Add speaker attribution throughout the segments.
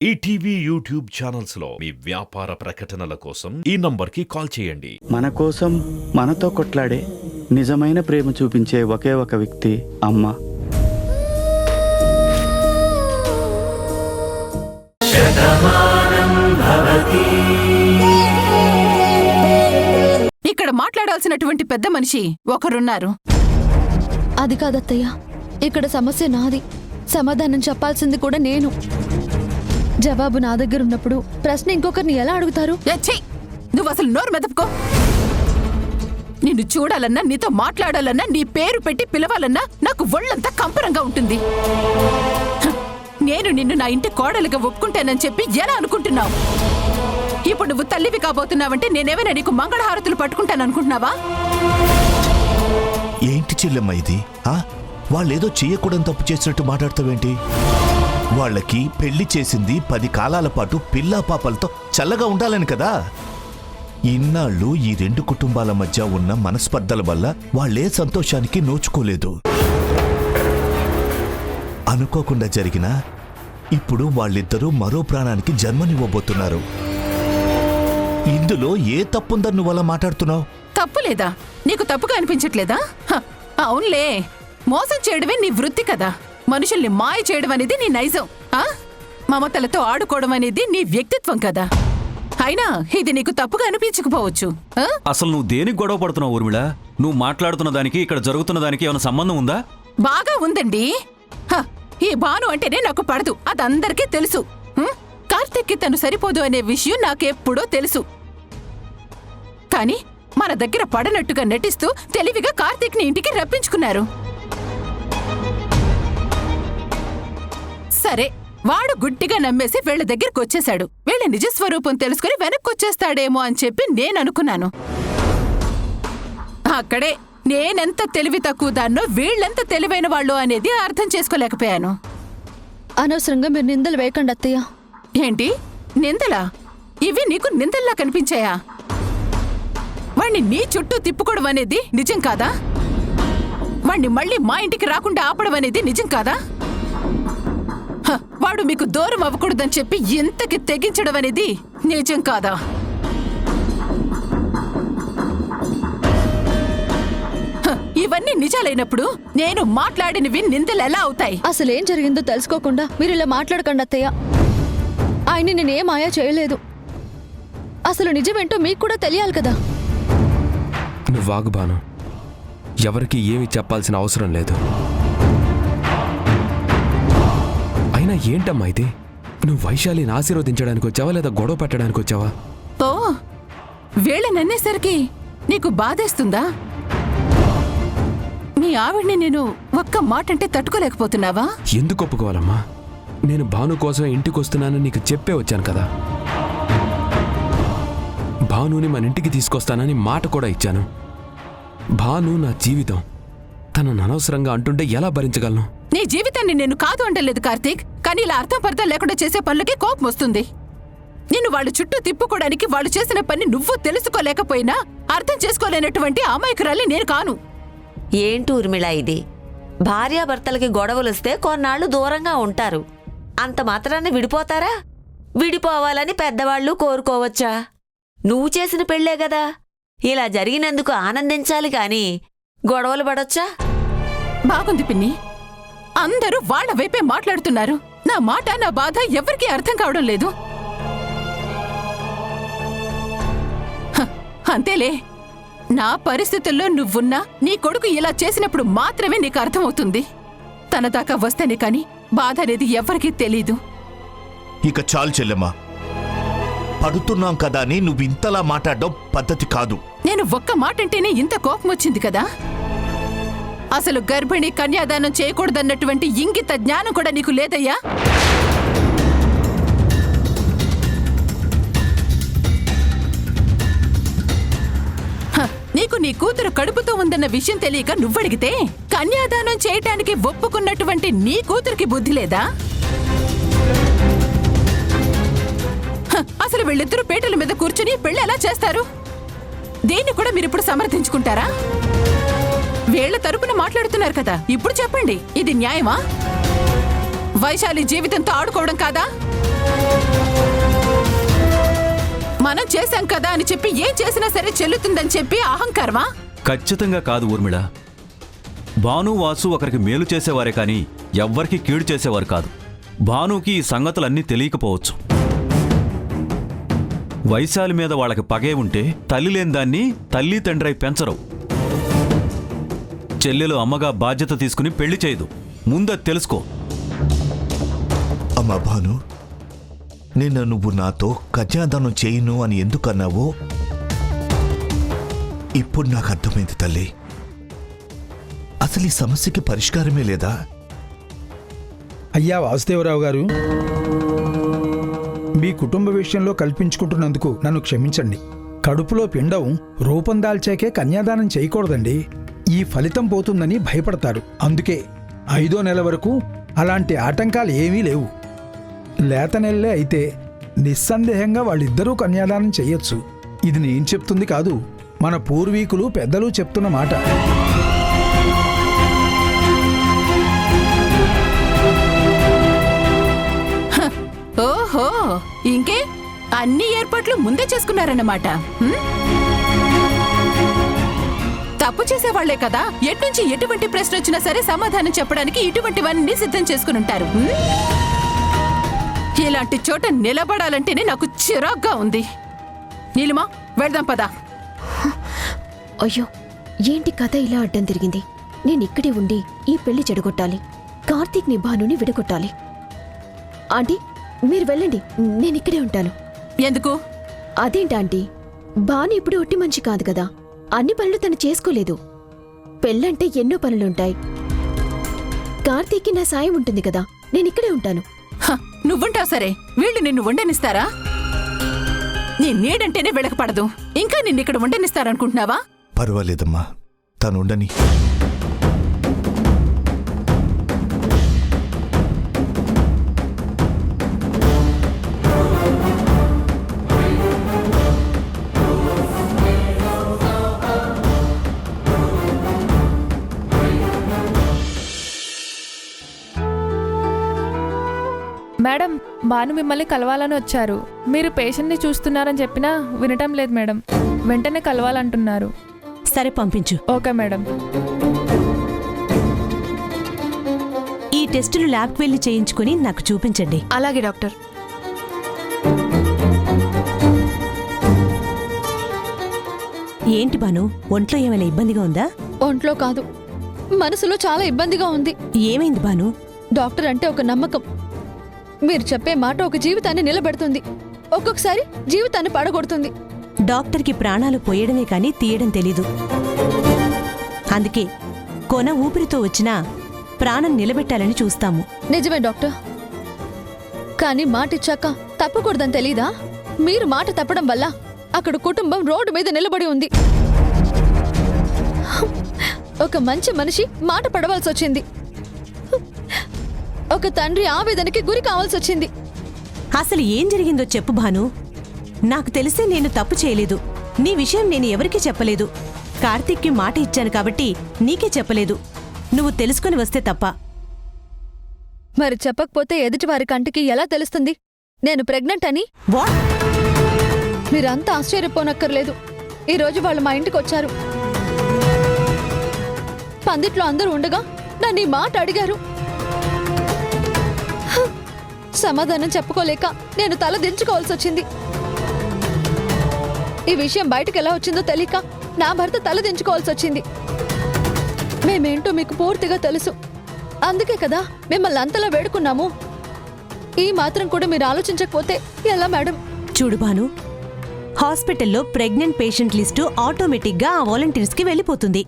Speaker 1: ETV YouTube channels లో మీ వ్యాపార ప్రకటనల కోసం ఈ నంబర్కి కాల్ చేయండి.
Speaker 2: మన కోసం మనతో కొట్లాడే నిజమైన ప్రేమ చూపించే ఒకే ఒక వ్యక్తి అమ్మ.
Speaker 3: ఇక్కడ మాట్లాడాల్సినటువంటి పెద్ద మనిషి ఒకరున్నారు.
Speaker 4: అది కాదత్తయ్య, ఇక్కడ సమస్య నాది, సమాధానం చెప్పాల్సింది కూడా నేను. జవాబు నా దగ్గర ఉన్నప్పుడు ప్రశ్న ఇంకొకరిని ఎలా అడుగుతారు?
Speaker 3: నువ్వు అసలు నోరు మెదపుకో. నిన్ను చూడాలన్నా, నీతో మాట్లాడాలన్నా, నీ పేరు పెట్టి పిలవాలన్నా నాకు ఒళ్ళంతా కంపరంగా ఉంటుంది. నేను నిన్ను నా ఇంటి కోడలిగా ఒప్పుకుంటానని చెప్పి ఎలా అనుకుంటున్నావు? ఇప్పుడు నువ్వు తల్లివి కాబోతున్నావంటే నేనేమైనా నీకు మంగళహారతులు పట్టుకుంటాననుకుంటున్నావా?
Speaker 5: ఏంటి చెల్లెమ్మ ఇది? వాళ్ళేదో చెయ్యకూడని తప్పు చేసినట్టు మాట్లాడతావేంటి? వాళ్ళకి పెళ్లి చేసింది 10 కాలాల పాటు పిల్లా పాపలతో చల్లగా ఉండాలని కదా. ఇన్నాళ్ళు ఈ 2 కుటుంబాల మధ్య ఉన్న మనస్పర్ధల వల్ల వాళ్ళే సంతోషానికి నోచుకోలేదు. అనుకోకుండా జరిగిన ఇప్పుడు వాళ్ళిద్దరూ మరో ప్రాణానికి జన్మనివ్వబోతున్నారు. ఇందులో ఏ తప్పుందని నువ్వు అలా మాట్లాడుతున్నావు?
Speaker 3: తప్పు లేదా? నీకు తప్పుగా అనిపించట్లేదా? అవునులే, మోసం చేయడమే నీ వృత్తి కదా. మనుషుల్ని మాయ చేయడం అనేది నీ నైజం. మమతలతో ఆడుకోవడం అనేది నీ వ్యక్తిత్వం కదా. అయినా ఇది నీకు తప్పుగా అనిపించకపోవచ్చు.
Speaker 6: అసలు నువ్వు దేనికి గొడవ పడుతున్నావు ఊర్మిళ? నువ్వు మాట్లాడుతున్న దానికి ఇక్కడ జరుగుతున్న దానికి ఏమైనా సంబంధం ఉందా?
Speaker 3: బాగా ఉందండి. ఈ భాను అంటేనే నాకు పడదు, అదందరికీ తెలుసు. కార్తీక్కి తను సరిపోదు అనే విషయం నాకెప్పుడో తెలుసు. కానీ మన దగ్గర పడనట్టుగా నటిస్తూ తెలివిగా కార్తీక్ని ఇంటికి రప్పించుకున్నారు. సరే, వాడు గుడ్డిగా నమ్మేసి వీళ్ళ దగ్గరకు వచ్చేశాడు. వీళ్ళ నిజస్వరూపం తెలుసుకుని వెనక్కొచ్చేస్తాడేమో అని చెప్పి నేననుకున్నాను. అక్కడే నేనెంత తెలివి తక్కువ దాన్నో వీళ్ళెంత తెలివైన వాళ్ళు అనేది అర్థం చేసుకోలేకపోయాను.
Speaker 4: అనవసరంగా మీరు నిందలు వేయకండి అత్తయ్య.
Speaker 3: ఏంటి నిందలా? ఇవి నీకు నిందల్లా కనిపించాయా? వాణ్ణి నీ చుట్టూ తిప్పుకోవడం అనేది నిజం కాదా? వాణ్ణి మళ్ళీ మా ఇంటికి రాకుండా ఆపడం అనేది నిజం కాదా? వాడు మీకు దూరం అవ్వకూడదని చెప్పి ఇంతకి తెగించడం అనేది నిజం కాదా? ఇవన్నీ నిజాలైనప్పుడు నేను మాట్లాడినవి నిందలు ఎలా అవుతాయి?
Speaker 4: అసలేం జరిగిందో తెలుసుకోకుండా మీరు ఇలా మాట్లాడకండి అత్తయ్య. ఆయన్ని నేనేం మాయా చేయలేదు. అసలు నిజమేంటో మీకు కూడా తెలియాలి కదా.
Speaker 7: నువ్వాగు బాను, ఎవరికి ఏమి చెప్పాల్సిన అవసరం లేదు. అయినా ఏంటమ్మా ఇది? నువ్వు వైశాలిని ఆశీర్వదించడానికి వచ్చావా లేదా గొడవ పెట్టడానికి వచ్చావా?
Speaker 3: ఓ, వీళ్ళననేసరికి నీకు బాధేస్తుందా? మీ ఆవిడ్ని నేను ఒక్క మాట అంటే తట్టుకోలేకపోతున్నావా?
Speaker 7: ఎందుకు ఒప్పుకోవాలమ్మా? నేను భాను కోసం ఇంటికి వస్తున్నానని నీకు చెప్పే వచ్చాను కదా. భానుని మన ఇంటికి తీసుకొస్తానని మాట కూడా ఇచ్చాను. భాను నా జీవితం. తనను అనవసరంగా అంటుంటే ఎలా భరించగలను?
Speaker 3: నీ జీవితాన్ని నేను కాదు అంటలేదు కార్తీక్, కానీ ఇలా అర్థం పర్థం లేకుండా చేసే పనులకి కోపం వస్తుంది. నిన్ను వాళ్ళు చుట్టూ తిప్పుకోవడానికి వాళ్ళు చేసిన పని నువ్వు తెలుసుకోలేకపోయినా అర్థం చేసుకోలేనటువంటి అమాయకురాలి నేను కాను.
Speaker 8: ఏంటి ఊర్మిళ ఇది? భార్యాభర్తలకి గొడవలొస్తే కొన్నాళ్లు దూరంగా ఉంటారు, అంత మాత్రాన్ని విడిపోతారా? విడిపోవాలని పెద్దవాళ్లు కోరుకోవచ్చా? నువ్వు చేసిన పెళ్లే గదా. ఇలా జరిగినందుకు ఆనందించాలి కాని గొడవలు పడొచ్చా?
Speaker 3: బాగుంది పిన్ని, అందరూ వాళ్ళ వైపే మాట్లాడుతున్నారు. నా మాట, నా బాధ ఎవరికీ అర్థం కావడం లేదు. అంతేలే, నా పరిస్థితుల్లో నువ్వున్నా నీ కొడుకు ఇలా చేసినప్పుడు మాత్రమే నీకు అర్థమవుతుంది. తన దాకా వస్తేనే కాని బాధ అనేది ఎవరికీ తెలీదు.
Speaker 5: ఇక చాలు చెల్లెమ్మా, పడుతున్నాం కదా అని నువ్వు ఇంతలా మాట్లాడడం పద్ధతి కాదు.
Speaker 3: నేను ఒక్క మాట అంటేనే ఇంత కోపం వచ్చింది కదా. అసలు గర్భిణి కన్యాదానం చేయకూడదన్నటువంటి ఇంగిత జ్ఞానం కూడా నీకు లేదయ్యా. నీకు నీ కూతురు కడుపుతో ఉందన్న విషయం తెలియక నువ్వడిగితే కన్యాదానం చేయటానికి ఒప్పుకున్నటువంటి నీ కూతురికి బుద్ధి లేదా? అసలు వీళ్ళిద్దరూ పీటల మీద కూర్చుని పెళ్లి ఎలా చేస్తారు? దీన్ని కూడా మీరిప్పుడు సమర్థించుకుంటారా? వీళ్ల తరపున మాట్లాడుతున్నారు కదా, ఇప్పుడు చెప్పండి, ఇది న్యాయమా? వైశాలి జీవితంతో ఆడుకోవడం కాదా? చేశాం కదా అని చెప్పి ఏం చేసినా సరే చెల్లుతుందని చెప్పి అహంకారమా?
Speaker 6: ఖచ్చితంగా కాదు ఊర్మిళ. భాను వాసు ఒకరికి మేలు చేసేవారే కానీ ఎవ్వరికి కీడు చేసేవారు కాదు. భానుకి ఈ సంగతులన్నీ తెలియకపోవచ్చు. వైశాలి మీద వాళ్ళకి పగే ఉంటే తల్లి లేని దాన్ని తల్లి తండ్రి పెంచరు. చెల్లెలు అమ్మగా బాధ్యత తీసుకుని పెళ్లి చేయదు. ముందది తెలుసుకో.
Speaker 5: అమ్మా భాను, నిన్న నువ్వు నాతో కన్యాదానం చేయను అని ఎందుకన్నావో ఇప్పుడు నాకు అర్థమైంది తల్లి. అసలు ఈ సమస్యకి పరిష్కారమే లేదా?
Speaker 9: అయ్యా వాసుదేవరావు గారు, మీ కుటుంబ విషయంలో కల్పించుకుంటున్నందుకు నన్ను క్షమించండి. కడుపులో పిండం రూపం దాల్చాకే కన్యాదానం చేయకూడదండి. ఈ ఫలితం పోతుందని భయపడతారు. అందుకే 5వ నెల వరకు అలాంటి ఆటంకాలు ఏమీ లేవు. లేత నెలలే అయితే నిస్సందేహంగా వాళ్ళిద్దరూ కన్యాదానం చెయ్యొచ్చు. ఇది నేను చెప్తుంది కాదు, మన పూర్వీకులు పెద్దలు చెప్తున్న మాట.
Speaker 3: ఓహో, ఇంకే అన్ని ఏర్పాట్లు ముందే చేసుకున్నారన్నమాట. తప్పు చేసేవాళ్లే కదా, ఎట్నుంచి ఎటువంటి ప్రశ్న వచ్చినా సరే సమాధానం చెప్పడానికి ఇటువంటివన్నీ సిద్ధం చేసుకుని ఉంటారు. ఇలాంటి చోట నిలబడాలంటేనే నాకు చిరాగ్గా ఉంది. నీలిమా, వెళ్దాం పదా.
Speaker 10: అయ్యో, ఏంటి కథ ఇలా అడ్డం తిరిగింది? నేనిక్కడే ఉండి ఈ పెళ్లి చెడగొట్టాలి. కార్తీక్ ని భానుని విడగొట్టాలి. ఆంటీ, మీరు వెళ్ళండి, నేనిక్కడే ఉంటాను.
Speaker 3: ఎందుకు?
Speaker 10: అదేంటాంటీ, భాను ఇప్పుడు ఒట్టి మనిషి కాదు కదా, అన్ని పనులు తను చేసుకోలేదు. పెళ్ళంటే ఎన్నో పనులుంటాయి. కార్తీక్కి నా సాయం ఉంటుంది కదా, నేనిక్కడే ఉంటాను.
Speaker 3: నువ్వుంటావు సరే, వీళ్ళు నిన్ను ఉండనిస్తారా? నీ నీడంటేనే వెళకపడదు, ఇంకా నిన్నిక్కడ ఉండనిస్తారనుకుంటున్నావా?
Speaker 5: పర్వాలేదమ్మా, తనుండని.
Speaker 11: మేడం, భాను మిమ్మల్ని కలవాలని వచ్చారు. మీరు పేషెంట్ని చూస్తున్నారని చెప్పినా వినటం లేదు మేడం. వెంటనే కలవాలంటున్నారు.
Speaker 12: సరే, పంపించు.
Speaker 11: Okay madam.
Speaker 12: ఈ టెస్టులు ల్యాబ్కి వెళ్ళి చేయించుకుని నాకు చూపించండి.
Speaker 11: అలాగే డాక్టర్.
Speaker 12: ఏంటి భాను, ఒంట్లో ఏమైనా ఇబ్బందిగా ఉందా?
Speaker 4: ఒంట్లో కాదు, మనసులో చాలా ఇబ్బందిగా ఉంది.
Speaker 12: ఏమైంది భాను?
Speaker 4: డాక్టర్ అంటే ఒక నమ్మకం. మీరు చెప్పే మాట ఒక జీవితాన్ని నిలబెడుతుంది, ఒక్కొక్కసారి జీవితాన్ని పడగొడుతుంది.
Speaker 12: డాక్టర్కి ప్రాణాలు పోయడమే కానీ తీయడం తెలీదు. అందుకే కొన ఊపిరితో వచ్చినా ప్రాణం నిలబెట్టాలని చూస్తాము.
Speaker 4: నిజమే డాక్టర్, కానీ మాటిచ్చాక తప్పకూడదని తెలీదా? మీరు మాట తప్పడం వల్ల అక్కడ కుటుంబం రోడ్డు మీద నిలబడి ఉంది. ఒక మంచి మనిషి మాట పడవలసి వచ్చింది. ఒక తండ్రి ఆవేదనకి గురి కావాల్సి వచ్చింది.
Speaker 12: అసలు ఏం జరిగిందో చెప్పు భాను. నాకు తెలిసే నేను తప్పు చేయలేదు. నీ విషయం నేను ఎవరికీ చెప్పలేదు. కార్తీక్కి మాట ఇచ్చాను కాబట్టి నీకే చెప్పలేదు. నువ్వు తెలుసుకుని వస్తే తప్ప.
Speaker 4: మరి చెప్పకపోతే ఎదుటివారి కంటికి ఎలా తెలుస్తుంది నేను ప్రెగ్నెంట్ అని? మీరంతా ఆశ్చర్యపోనక్కర్లేదు. ఈరోజు వాళ్ళు మా ఇంటికి వచ్చారు. పందిట్లో అందరూ ఉండగా నన్ను ఈ మాట అడిగారు. సమాధానం చెప్పుకోలేక నేను తల దించుకోవాల్సి వచ్చింది. ఈ విషయం బయటకు ఎలా వచ్చిందో తెలియక నా భర్త తల దించుకోవాల్సి వచ్చింది. మేమేంటో మీకు పూర్తిగా తెలుసు. అందుకే కదా మిమ్మల్ని అంతలా వేడుకున్నాము. ఈ మాత్రం కూడా మీరు ఆలోచించకపోతే ఎలా మేడం?
Speaker 12: చూడు భాను, హాస్పిటల్లో ప్రెగ్నెంట్ పేషెంట్ లిస్టు ఆటోమేటిక్గా ఆ వాలంటీర్స్కి వెళ్ళిపోతుంది.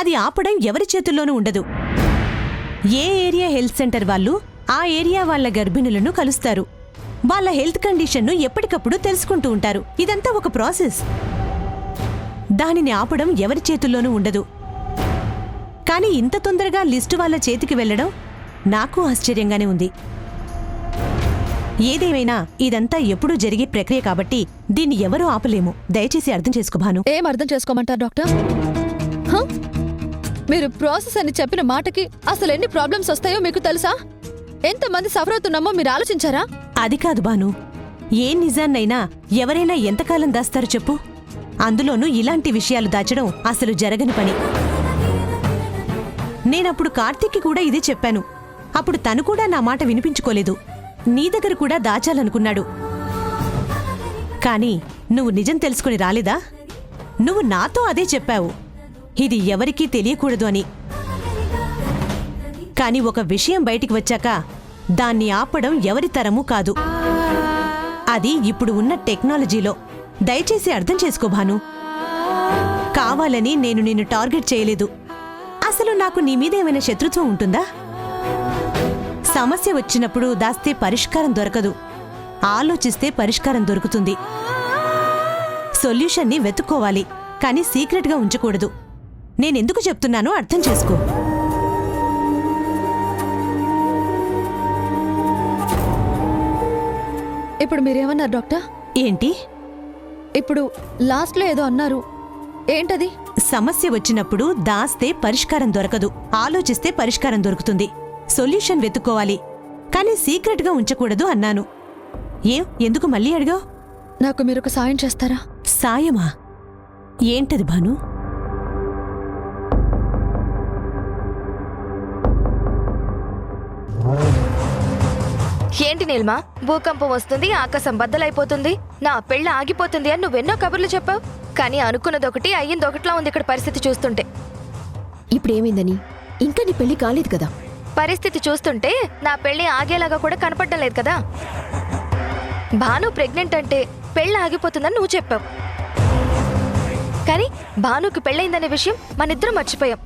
Speaker 12: అది ఆపడం ఎవరి చేతుల్లోనూ ఉండదు. ఏ ఏరియా హెల్త్ సెంటర్ వాళ్ళు ఆ ఏరియా వాళ్ళ గర్భిణులను కలుస్తారు. వాళ్ళ హెల్త్ కండిషన్ను ఎప్పటికప్పుడు తెలుసుకుంటూ ఉంటారు. ఇదంతా ఒక ప్రాసెస్. దానిని ఆపడం ఎవరి చేతుల్లోనూ ఉండదు. కానీ ఇంత తొందరగా లిస్టు వాళ్ళ చేతికి వెళ్లడం నాకు ఆశ్చర్యంగానే ఉంది. ఏదేమైనా ఇదంతా ఎప్పుడూ జరిగే ప్రక్రియ కాబట్టి దీన్ని ఎవరూ ఆపలేము. దయచేసి అర్థం చేసుకో భాను.
Speaker 4: ఏం అర్థం చేసుకోమంటారు డాక్టర్? మీరు ప్రాసెస్ అని చెప్పిన మాటకి అసలు ఎన్ని ప్రాబ్లమ్స్ వస్తాయో మీకు తెలుసా? ఎంతమంది సఫర్ అవుతున్నామో మీరు ఆలోచించారా?
Speaker 12: అది కాదు భాను, ఏ నిజాన్నైనా ఎవరైనా ఎంతకాలం దాస్తారు చెప్పు? అందులోనూ ఇలాంటి విషయాలు దాచడం అసలు జరగని పని. నేనప్పుడు కార్తీక్కి కూడా ఇదే చెప్పాను. అప్పుడు తను కూడా నా మాట వినిపించుకోలేదు. నీ దగ్గర కూడా దాచాలనుకున్నాడు. కానీ నువ్వు నిజం తెలుసుకుని రాలేదా? నువ్వు నాతో అదే చెప్పావు, ఇది ఎవరికీ తెలియకూడదు అని. కాని ఒక విషయం బయటికి వచ్చాక దాన్ని ఆపడం ఎవరి తరమూ కాదు. అది ఇప్పుడు ఉన్న టెక్నాలజీలో. దయచేసి అర్థం చేసుకో భాను. కావాలని నేను నిన్ను టార్గెట్ చేయలేదు. అసలు నాకు నీ మీద ఏమైనా శత్రుత్వం ఉంటుందా? సమస్య వచ్చినప్పుడు దాస్తే పరిష్కారం దొరకదు, ఆలోచిస్తే పరిష్కారం దొరుకుతుంది. సొల్యూషన్ని వెతుక్కోవాలి, కానీ సీక్రెట్గా ఉంచకూడదు. నేనెందుకు చెప్తున్నానో అర్థం చేసుకో.
Speaker 4: ఇప్పుడు మీరేమన్నారు డాక్టర్?
Speaker 12: ఏంటి?
Speaker 4: ఇప్పుడు లాస్ట్లో ఏదో అన్నారు, ఏంటది?
Speaker 12: సమస్య వచ్చినప్పుడు దాస్తే పరిష్కారం దొరకదు, ఆలోచిస్తే పరిష్కారం దొరుకుతుంది. సొల్యూషన్ వెతుక్కోవాలి, కానీ సీక్రెట్గా ఉంచకూడదు అన్నాను. ఎందుకు మళ్ళీ అడిగావు?
Speaker 4: నాకు మీరొక సాయం చేస్తారా?
Speaker 12: సాయమా? ఏంటది భాను?
Speaker 13: ఏంటి నీల్మా, భూకంపం వస్తుంది, ఆకాశం బద్దలైపోతుంది, నా పెళ్ళి ఆగిపోతుంది అని నువ్వెన్నో కబుర్లు చెప్పావు. కానీ అనుకున్నదొకటి అయ్యిందొకట్లా ఉంది ఇక్కడ పరిస్థితి చూస్తుంటే.
Speaker 10: ఇప్పుడేమైందని? ఇంకా నీ పెళ్లి కాలేదు కదా.
Speaker 13: పరిస్థితి చూస్తుంటే నా పెళ్లి ఆగేలాగా కూడా కనపడడం లేదు కదా. భాను ప్రెగ్నెంట్ అంటే పెళ్ళి ఆగిపోతుందని నువ్వు చెప్పావు, కానీ భానుకి పెళ్ళయిందనే విషయం మనిద్దరం మర్చిపోయాం.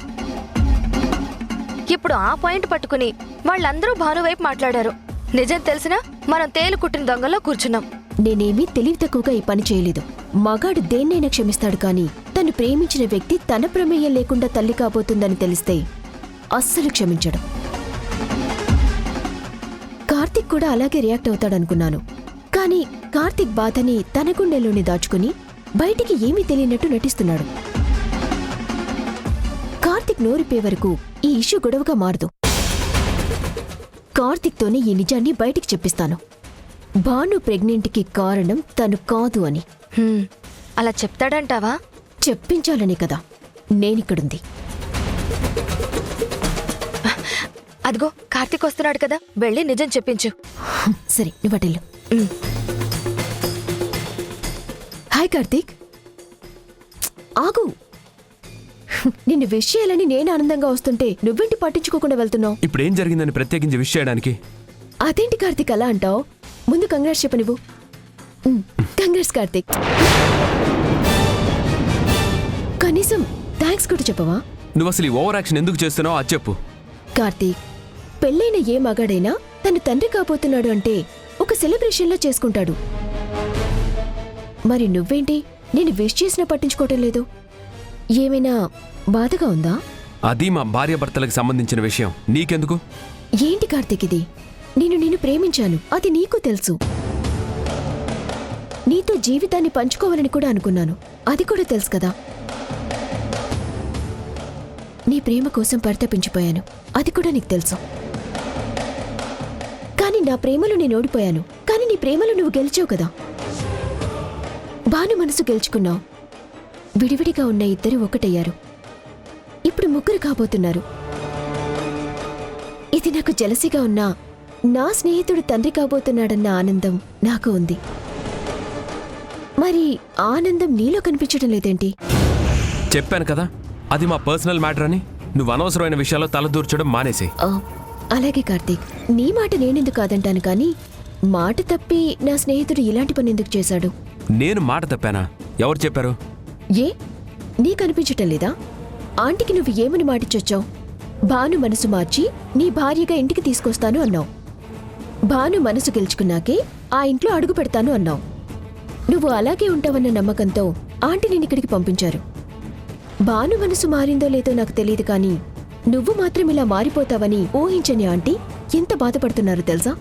Speaker 13: ఇప్పుడు ఆ పాయింట్ పట్టుకుని వాళ్ళందరూ భాను వైపు మాట్లాడారు. నిజం తెలిసినా మనం తేలు కుట్టిన దొంగలో కూర్చున్నాం.
Speaker 10: నేనేమీ తెలివి తక్కువగా ఈ పని చేయలేదు. మగాడు దేన్నైనా క్షమిస్తాడు, కానీ తను ప్రేమించిన వ్యక్తి తన ప్రమేయం లేకుండా తల్లి కాబోతుందని తెలిస్తే అస్సలు క్షమించడు. కార్తీక్ కూడా అలాగే రియాక్ట్ అవుతాడనుకున్నాను, కానీ కార్తీక్ బాధని తన గుండెల్లోనే దాచుకుని బయటికి ఏమీ తెలియనట్టు నటిస్తున్నాడు. కార్తీక్ నోరిపే వరకు ఈ ఇష్యూ గొడవగా మారదు. కార్తీక్తోనే ఈ నిజాన్ని బయటికి చెప్పిస్తాను. భాను ప్రెగ్నెంట్కి కారణం తను కాదు అని.
Speaker 13: అలా చెప్తాడంటావా?
Speaker 10: చెప్పించాలనే కదా నేనిక్కడుంది.
Speaker 13: అదిగో కార్తీక్ వస్తున్నాడు కదా, వెళ్ళి నిజం చెప్పించు.
Speaker 10: సరే, నువ్వటెళ్ళు. హాయ్ కార్తీక్, ఆగు. నిన్ను విష్ చేయాలని నేను ఆనందంగా వస్తుంటే నువ్వేంటి పట్టించుకోకుండా వెళ్తున్నావు?
Speaker 7: ఇప్పుడు ఏం జరిగిందని ప్రత్యేకించి విష్ చేయడానికి?
Speaker 10: అదేంటి కార్తీక్ అలా అంటావు? ముందు కంగ్రాట్స్ చెప్పు నువ్వు. కంగ్రాట్స్ కార్తీక్. కనీసం థ్యాంక్స్ కూడా చెప్పవా?
Speaker 7: నువ్వు అసలు ఈ ఓవర్ యాక్షన్ ఎందుకు చేస్తున్నావు అది చెప్పు.
Speaker 10: కార్తీక్, పెళ్ళైన ఏ మగాడైనా తను తండ్రి కాబోతున్నాడు అంటే ఒక సెలబ్రేషన్లో చేసుకుంటాడు. మరి నువ్వేంటి నేను విష్ చేసినా పట్టించుకోవటం లేదు? ఏమైనా బాధగా ఉందా?
Speaker 7: అది మా భార్యాభర్తలకు సంబంధించిన విషయం, నీకెందుకు?
Speaker 10: ఏంటి కార్తీక్ ఇది? నిన్ను ప్రేమించాను, అది నీకు తెలుసు. నీతో జీవితాన్ని పంచుకోవాలని కూడా అనుకున్నాను, అది కూడా తెలుసు కదా. నీ ప్రేమ కోసం పరితపించిపోయాను, అది కూడా నీకు తెలుసు. కానీ నా ప్రేమలో నేను ఓడిపోయాను, కానీ నీ ప్రేమలో నువ్వు గెలిచావు కదా. భాను మనసు గెలుచుకున్నావు. విడివిడిగా ఉన్న ఇద్దరు ఒకటయ్యారు, ఇప్పుడు ముగ్గురు కాబోతున్నారు. ఇది నాకు జలసిగా ఉన్నా నా స్నేహితుడు తండ్రి కాబోతున్నాడన్న ఆనందం నాకు ఉంది. మరి ఆనందం నీలో కనిపించడం లేదేంటి?
Speaker 7: చెప్పాను కదా, అది మా పర్సనల్ మ్యాటర్ అని. నువ్వు అనవసరమైన విషయాల్లో తలదూర్చడం మానేసి.
Speaker 10: అలాగే కార్తీక్, నీ మాట నేనెందుకు కాదంటాను, కానీ మాట తప్పి నా స్నేహితుడు ఇలాంటి పని ఎందుకు చేశాడు?
Speaker 7: నేను మాట తప్పానా? ఎవరు చెప్పారు?
Speaker 10: ఏ నీకనిపించటం లేదా? ఆంటీకి నువ్వు ఏమని మాటిచ్చొచ్చావు? భాను మనసు మార్చి నీ భార్యగా ఇంటికి తీసుకొస్తాను అన్నావు. భాను మనసు గెలుచుకున్నాకే ఆ ఇంట్లో అడుగు పెడతాను అన్నావు. నువ్వు అలాగే ఉంటావన్న నమ్మకంతో ఆంటీ నేను ఇక్కడికి పంపించారు. భాను మనసు మారిందో లేదో నాకు తెలియదు, కానీ నువ్వు మాత్రం ఇలా మారిపోతావని ఊహించని ఆంటీ ఎంత బాధపడుతున్నారు తెలుసా?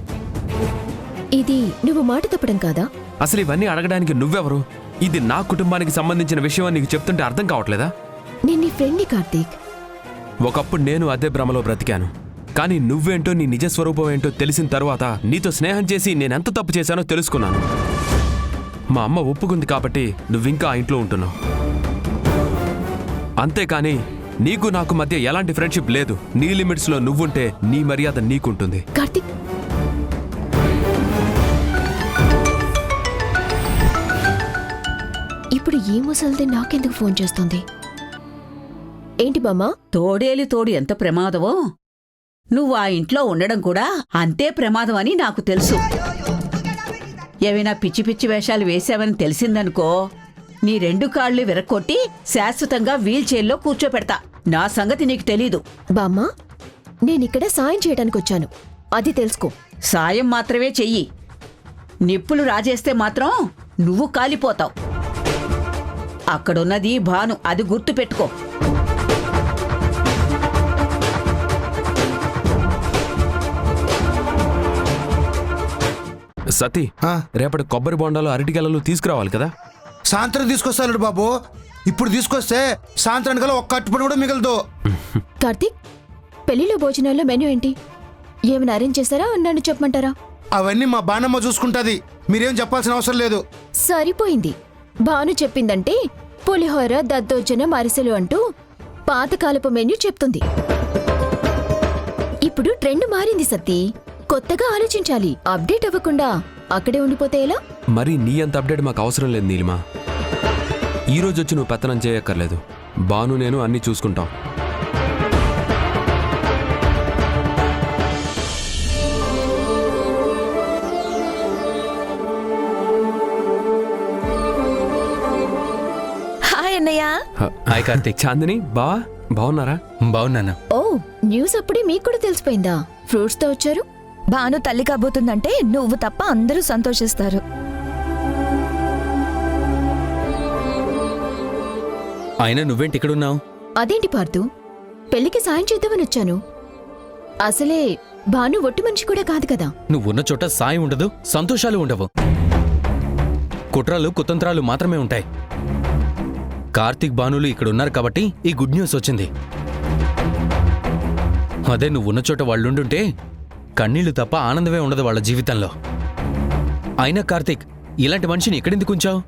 Speaker 10: ఇది నువ్వు మాట తప్పడం కాదా?
Speaker 7: అసలు ఇవన్నీ అడగడానికి నువ్వెవరు? ఇది నా కుటుంబానికి సంబంధించిన విషయం అని నీకు చెప్తుంటే అర్థం కావట్లేదా?
Speaker 10: నేను నీ ఫ్రెండ్ని కార్తీక్.
Speaker 7: ఒకప్పుడు నేను అదే భ్రమలో బ్రతికాను. కానీ నువ్వేంటో నీ నిజ స్వరూపం ఏంటో తెలిసిన తర్వాత నీతో స్నేహం చేసి నేనెంత తప్పు చేశానో తెలుసుకున్నాను. మా అమ్మ ఒప్పుకుంది కాబట్టి నువ్వింకా ఆ ఇంట్లో ఉంటున్నావు. అంతేకాని నీకు నాకు మధ్య ఎలాంటి ఫ్రెండ్షిప్ లేదు. నీ లిమిట్స్లో నువ్వుంటే నీ మర్యాద నీకుంటుంది.
Speaker 10: కార్తీక్, ఇప్పుడు ఈ ముసలిది నాకెందుకు ఫోన్ చేస్తుంది? ఏంటి బామ్మ?
Speaker 14: తోడేలి తోడు ఎంత ప్రమాదమో నువ్వు ఆ ఇంట్లో ఉండడం కూడా అంతే ప్రమాదం అని నాకు తెలుసు. ఏవైనా పిచ్చి పిచ్చి వేషాలు వేశావని తెలిసిందనుకో, నీ 2 కాళ్ళు విరక్కొట్టి శాశ్వతంగా వీల్ చైర్లో కూర్చోపెడతా. నా సంగతి నీకు తెలీదు.
Speaker 10: బామ్మ, నేనిక్కడ సాయం చేయడానికి వచ్చాను, అది తెలుసుకో.
Speaker 14: సాయం మాత్రమే చెయ్యి. నిప్పులు రాజేస్తే మాత్రం నువ్వు కాలిపోతావు. అక్కడున్నది భాను, అది గుర్తు పెట్టుకో.
Speaker 7: సతీ, రేపటి కొబ్బరి బొండాలు అరటిగెలలు తీసుకురావాలి కదా?
Speaker 15: సాయంత్రం తీసుకొస్తాడు బాబు. ఇప్పుడు తీసుకొస్తే సాయంత్రానికి ఒక్క అట్టుపడి కూడా మిగలదు.
Speaker 10: కార్తీక్, పెళ్లిలో భోజనాల్లో మెనూ ఏంటి? ఏమైనా అరేంజ్ చేశారా? నన్ను చెప్పమంటారా?
Speaker 15: అవన్నీ మా బాణమ్మ చూసుకుంటుంది, మీరేం చెప్పాల్సిన అవసరం లేదు.
Speaker 10: సరిపోయింది. భాను చెప్పిందంటే పులిహోర, దద్దోజనం, అరిసెలు అంటూ పాతకాలపు మెన్యూ చెప్తుంది. ఇప్పుడు ట్రెండ్ మారింది సత్తి, కొత్తగా ఆలోచించాలి. అప్డేట్ అవ్వకుండా అక్కడే ఉండిపోతే ఎలా?
Speaker 7: మరి నీ అంత అప్డేట్ మాకు అవసరం లేదు నీలిమా. ఈ రోజు వచ్చి నువ్వు పెత్తనం చేయక్కర్లేదు. బాను నేను అన్నీ చూసుకుంటాం.
Speaker 4: హాయ్ అన్నయ్య.
Speaker 7: హాయ్ కార్తీక్. చాందిని, బావా బాగున్నారా?
Speaker 16: బాగున్నాను.
Speaker 10: ఓ, న్యూస్ అప్పుడే మీకు కూడా తెలిసిపోయిందా? ఫ్రూట్స్ తో వచ్చారు.
Speaker 4: భాను తల్లి కాబోతుందంటే నువ్వు తప్ప అందరూ సంతోషిస్తారు.
Speaker 16: అయినా నువ్వేంటి ఇక్కడున్నావు?
Speaker 10: అదేంటి పార్థు, పెళ్లికి సాయం చేద్దామని వచ్చాను. అసలే భాను ఒట్టి మనిషి కూడా కాదు కదా.
Speaker 16: నువ్వున్న చోట సాయం ఉండదు, సంతోషాలు ఉండవు. కుట్రలు కుతంత్రాలు మాత్రమే ఉంటాయి. కార్తీక్, భానులు ఇక్కడున్నారు కాబట్టి ఈ గుడ్ న్యూస్ వచ్చింది. అదే నువ్వున్న చోట వాళ్ళుండుంటే కన్నీళ్లు తప్ప ఆనందమే ఉండదు వాళ్ళ జీవితంలో. అయినా కార్తీక్, ఇలాంటి మనిషిని ఎక్కడెందుకు ఉంచావు?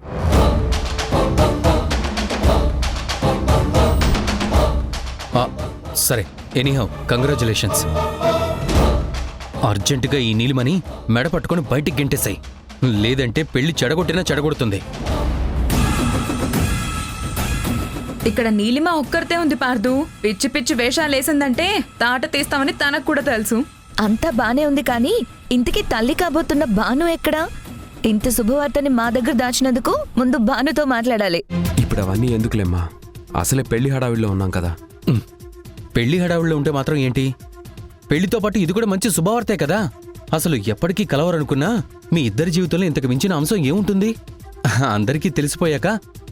Speaker 16: సరే, ఎనీహౌ కంగ్రాచులేషన్స్. అర్జెంటుగా ఈ నీలిమని మెడ పట్టుకుని బయటికి గెంటేశాయి, లేదంటే పెళ్లి చెడగొట్టినా చెడగొడుతుంది.
Speaker 11: ఇక్కడ నీలిమ ఒక్కరితే ఉంది పార్దు. పిచ్చి పిచ్చి వేషాలేసిందంటే తాట తీస్తామని తనకు కూడా తెలుసు.
Speaker 4: అంతా బానే ఉంది కానీ ఇంతకీ తల్లి కాబోతున్న భాను ఎక్కడా? ఇంత శుభవార్తని మా దగ్గర దాచినందుకు ముందు భానుతో మాట్లాడాలి.
Speaker 7: ఇప్పుడు అవన్నీ ఎందుకులేమ్మా, అసలే పెళ్లి హడావిడిలో ఉన్నాం కదా.
Speaker 16: పెళ్లి హడావుల్లో ఉంటే మాత్రం ఏంటి? పెళ్లితో పాటు ఇది కూడా మంచి శుభవార్తే కదా. అసలు ఎప్పటికీ కలవరనుకున్నా మీ ఇద్దరి జీవితంలో ఇంతకు మించిన అంశం ఏముంటుంది? అందరికీ తెలిసిపోయాక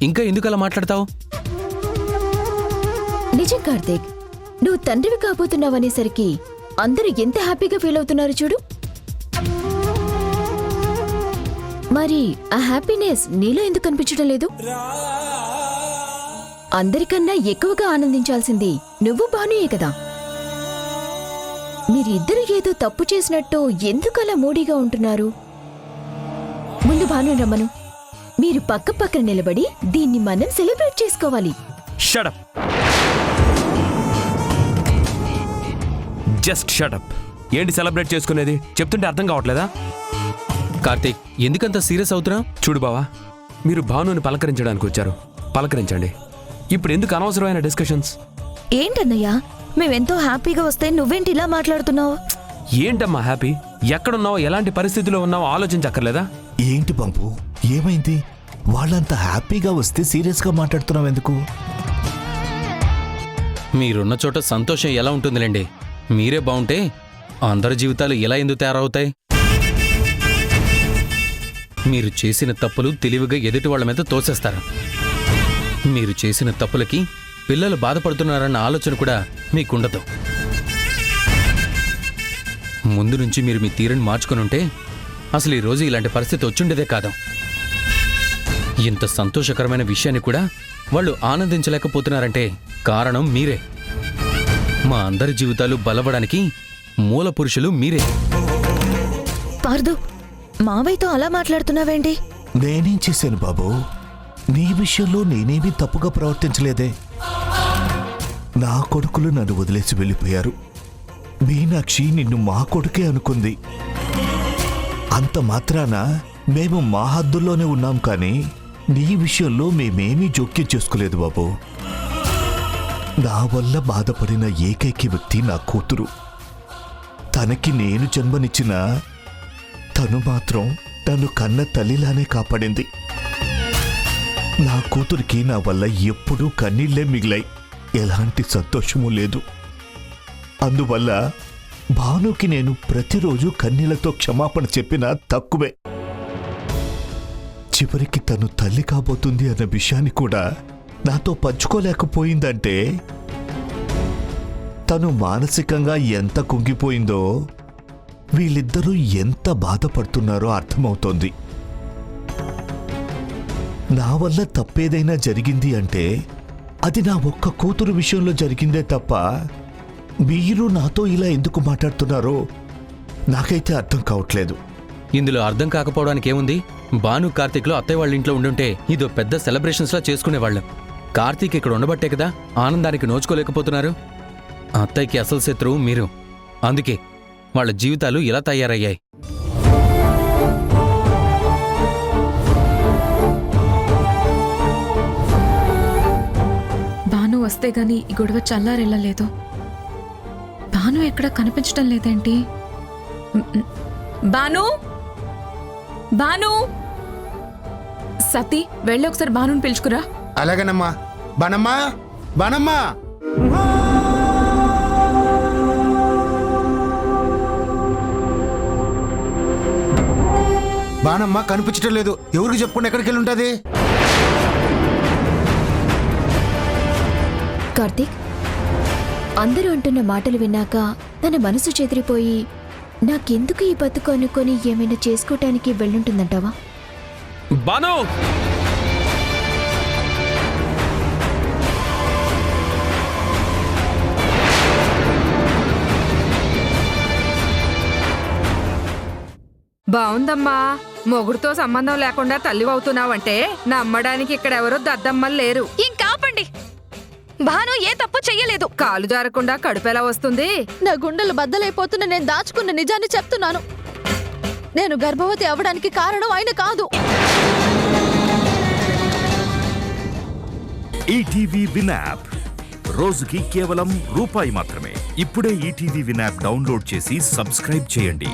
Speaker 16: ఇంకా ఎందుకు అలా మాట్లాడతావు?
Speaker 10: నిజం కార్తీక్, నువ్వు తండ్రివి కాబోతున్నావనేసరికి అందరూ ఎంత హ్యాపీగా ఫీల్ అవుతున్నారు చూడు. మరి ఆ హ్యాపీనెస్ నీలో ఎందుకు కనిపించడం లేదు? అందరికన్నా ఎక్కువగా ఆనందించాల్సింది నువ్వు భానుయే కదా. మీరిద్దరు ఏదో తప్పు చేసినట్టు ఎందుకలా మూడీగా ఉంటున్నారు? ముందు భాను రమ్మను. మీరు పక్క పక్కన నిలబడి దీన్ని మనం సెలబ్రేట్ చేసుకోవాలి.
Speaker 7: Shut up, just shut up. ఏంటి సెలబ్రేట్ చేసుకునేది? చెప్తుంటే అర్థం కావట్లేదా?
Speaker 16: కార్తీక్, ఎందుకంత సీరియస్ అవుతున్నా?
Speaker 7: చూడు బావా, మీరు భానుని పలకరించడానికి వచ్చారు, పలకరించండి. ఇప్పుడు ఎందుకు అనవసరమైన డిస్కషన్స్?
Speaker 4: ఏంటన్నయ్యా, మేమెంతో హ్యాపీగా వస్తే నువ్వేంటి ఇలా మాట్లాడుతున్నావు?
Speaker 7: ఏంటమ్మా హ్యాపీ? ఎక్కడున్నావో, ఎలాంటి పరిస్థితిలో ఉన్నావో ఆలోచించక్కర్లేదా?
Speaker 5: ఏంటి పంపు, ఏమైంది? వాళ్ళంతా హ్యాపీగా వస్తే సీరియస్గా మాట్లాడుతున్నావు ఎందుకు?
Speaker 16: మీరున్న చోట సంతోషం ఎలా ఉంటుందిలేండి. మీరే బాగుంటే అందరి జీవితాలు ఎలా ఎందుకు తయారవుతాయి? మీరు చేసిన తప్పులు తెలివిగా ఎదుటి వాళ్ళ మీద తోసేస్తారు. మీరు చేసిన తప్పులకి పిల్లలు బాధపడుతున్నారన్న ఆలోచన కూడా మీకుండదు. ముందు నుంచి మీరు మీ తీరుని మార్చుకునుంటే అసలు ఈరోజు ఇలాంటి పరిస్థితి వచ్చుండేదే కాదు. ఇంత సంతోషకరమైన విషయాన్ని కూడా వాళ్ళు ఆనందించలేకపోతున్నారంటే కారణం మీరే. మా అందరి జీవితాలు బలపడానికి మూల పురుషులు మీరే.
Speaker 10: పార్దు, మావయ్యతో అలా మాట్లాడుతున్నావేంటి?
Speaker 5: నేనేం చేశాను బాబు? నీ విషయంలో నేనేమీ తప్పుగా ప్రవర్తించలేదే. నా కొడుకులు నన్ను వదిలేసి వెళ్ళిపోయారు. మీనాక్షి నిన్ను మా కొడుకే అనుకుంది. అంత మాత్రాన మేము మా హద్దుల్లోనే ఉన్నాం, కానీ నీ విషయంలో మేమేమీ జోక్యం చేసుకోలేదు బాబు. నా వల్ల బాధపడిన ఏకైక వ్యక్తి నా కూతురు. తనకి నేను జన్మనిచ్చినా తను మాత్రం నన్ను కన్న తల్లిలానే కాపాడింది. నా కూతురికి నా వల్ల ఎప్పుడూ కన్నీళ్లే మిగిలాయి, ఎలాంటి సంతోషమూ లేదు. అందువల్ల భానుకి నేను ప్రతిరోజు కన్నీళ్లతో క్షమాపణ చెప్పినా తక్కువే. చివరికి తను తల్లి కాబోతుంది అన్న విషయాన్ని కూడా నాతో పంచుకోలేకపోయిందంటే తను మానసికంగా ఎంత కుంగిపోయిందో, వీళ్ళిద్దరూ ఎంత బాధపడుతున్నారో అర్థమవుతోంది. నా వల్ల తప్పేదైనా జరిగింది అంటే అది నా ఒక్క కూతురు విషయంలో జరిగిందే తప్ప మీరు నాతో ఇలా ఎందుకు మాట్లాడుతున్నారో నాకైతే అర్థం కావట్లేదు.
Speaker 16: ఇందులో అర్థం కాకపోవడానికి ఏముంది? భాను కార్తీక్లో అత్తయ్య వాళ్ళ ఇంట్లో ఉండుంటే ఇదో పెద్ద సెలబ్రేషన్స్లా చేసుకునేవాళ్ళం. కార్తీక్ ఇక్కడ ఉండబట్టే కదా ఆనందానికి నోచుకోలేకపోతున్నారు. అత్తయ్యకి అసలు శత్రువు మీరు. అందుకే వాళ్ళ జీవితాలు ఇలా తయారయ్యాయి.
Speaker 11: భాను వస్తే గాని ఈ గొడవ చల్లారెళ్ళలేదు. భాను ఎక్కడ కనిపించడం లేదేంటి? భాను, భాను, సతీ వెళ్ళి ఒకసారి భానుని పిలుచుకురా.
Speaker 15: అలాగేనమ్మా. బానమ్మా, బానమ్మా. బానమ్మ కనిపించటం లేదు. ఎవరికి చెప్పుకుని ఎక్కడికి వెళ్ళి ఉంటుంది?
Speaker 10: కార్తీక్, అందరూ అంటున్న మాటలు విన్నాక తన మనసు చెదిరిపోయి నాకెందుకు ఈ బతుకు అనుకొని ఏమైనా చేసుకోవటానికి వెళ్ళుంటుందంటావా?
Speaker 7: బాను,
Speaker 17: బావుందమ్మా. మొగుడుతో సంబంధం లేకుండా తల్లి అవుతున్నావంటే నమ్మడానికి ఇక్కడెవరూ దద్దమ్మలు లేరు.
Speaker 13: ఇంకాపండి. భాను ఏ తప్పు చెయ్యలేదు.
Speaker 17: కాలు జారకుండా కడుపెలా వస్తుంది?
Speaker 4: నా గుండెలు బద్దలైపోతున్న నేను దాచుకున్న నిజాన్ని చెప్తున్నాను. నేను గర్భవతి అవ్వడానికి కారణం ఆయన కాదు.
Speaker 1: ఈటీవీ విన్ యాప్ రోజుకి కేవలం రూపాయి మాత్రమే. ఇప్పుడే ఈటీవీ విన్ యాప్ డౌన్లోడ్ చేసి సబ్స్క్రైబ్ చేయండి.